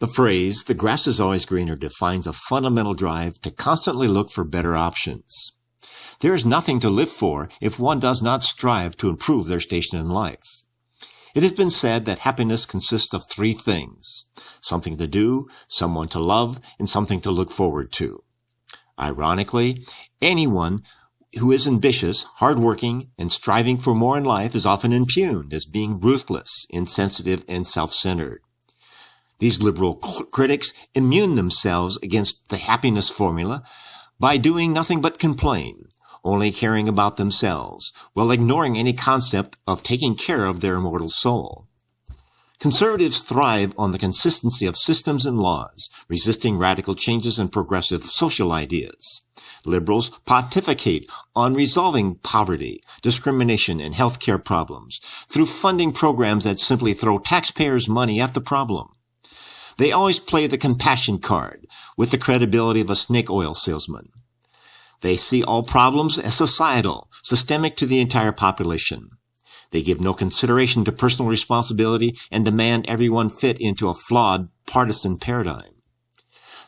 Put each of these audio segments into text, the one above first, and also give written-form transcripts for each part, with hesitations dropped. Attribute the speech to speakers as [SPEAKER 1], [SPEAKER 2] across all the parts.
[SPEAKER 1] The phrase, "the grass is always greener," defines a fundamental drive to constantly look for better options. There is nothing to live for if one does not strive to improve their station in life. It has been said that happiness consists of three things: something to do, someone to love, and something to look forward to. Ironically, anyone who is ambitious, hardworking, and striving for more in life is often impugned as being ruthless, insensitive, and self-centered. These liberal critics immune themselves against the happiness formula by doing nothing but complain, only caring about themselves, while ignoring any concept of taking care of their immortal soul. Conservatives thrive on the consistency of systems and laws, resisting radical changes and progressive social ideas. Liberals pontificate on resolving poverty, discrimination, and healthcare problems through funding programs that simply throw taxpayers' money at the problem. They always play the compassion card with the credibility of a snake oil salesman. They see all problems as societal, systemic to the entire population. They give no consideration to personal responsibility and demand everyone fit into a flawed partisan paradigm.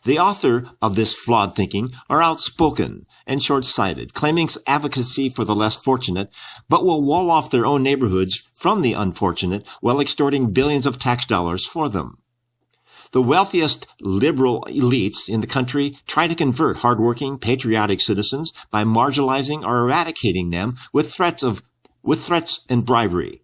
[SPEAKER 1] The author of this flawed thinking are outspoken and short-sighted, claiming advocacy for the less fortunate, but will wall off their own neighborhoods from the unfortunate while extorting billions of tax dollars for them. The wealthiest liberal elites in the country try to convert hardworking, patriotic citizens by marginalizing or eradicating them with threats and bribery.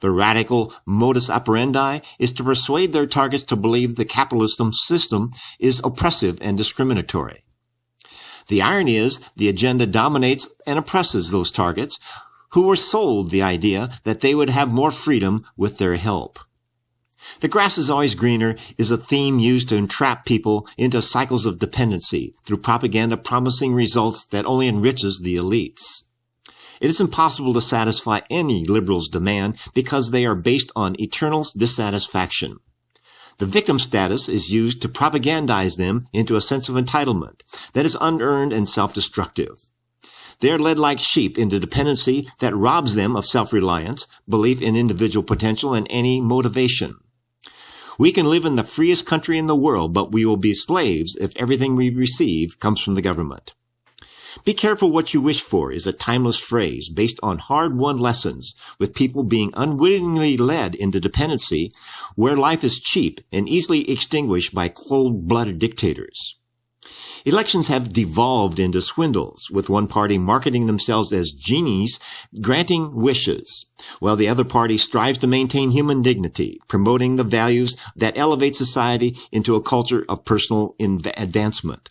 [SPEAKER 1] The radical modus operandi is to persuade their targets to believe the capitalist system is oppressive and discriminatory. The irony is the agenda dominates and oppresses those targets who were sold the idea that they would have more freedom with their help. The grass is always greener is a theme used to entrap people into cycles of dependency through propaganda promising results that only enriches the elites. It is impossible to satisfy any liberal's demand because they are based on eternal dissatisfaction. The victim status is used to propagandize them into a sense of entitlement that is unearned and self-destructive. They are led like sheep into dependency that robs them of self-reliance, belief in individual potential, and any motivation. We can live in the freest country in the world, but we will be slaves if everything we receive comes from the government. "Be careful what you wish for" is a timeless phrase based on hard-won lessons, with people being unwittingly led into dependency where life is cheap and easily extinguished by cold-blooded dictators. Elections have devolved into swindles, with one party marketing themselves as genies granting wishes, while the other party strives to maintain human dignity, promoting the values that elevate society into a culture of personal advancement.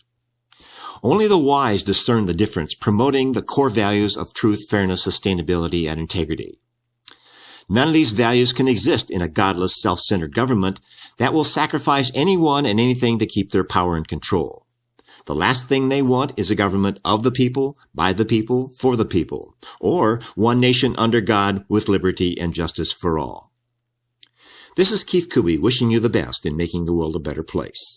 [SPEAKER 1] Only the wise discern the difference, promoting the core values of truth, fairness, sustainability, and integrity. None of these values can exist in a godless, self-centered government that will sacrifice anyone and anything to keep their power and control. The last thing they want is a government of the people, by the people, for the people, or one nation under God with liberty and justice for all. This is Keith Kuby wishing you the best in making the world a better place.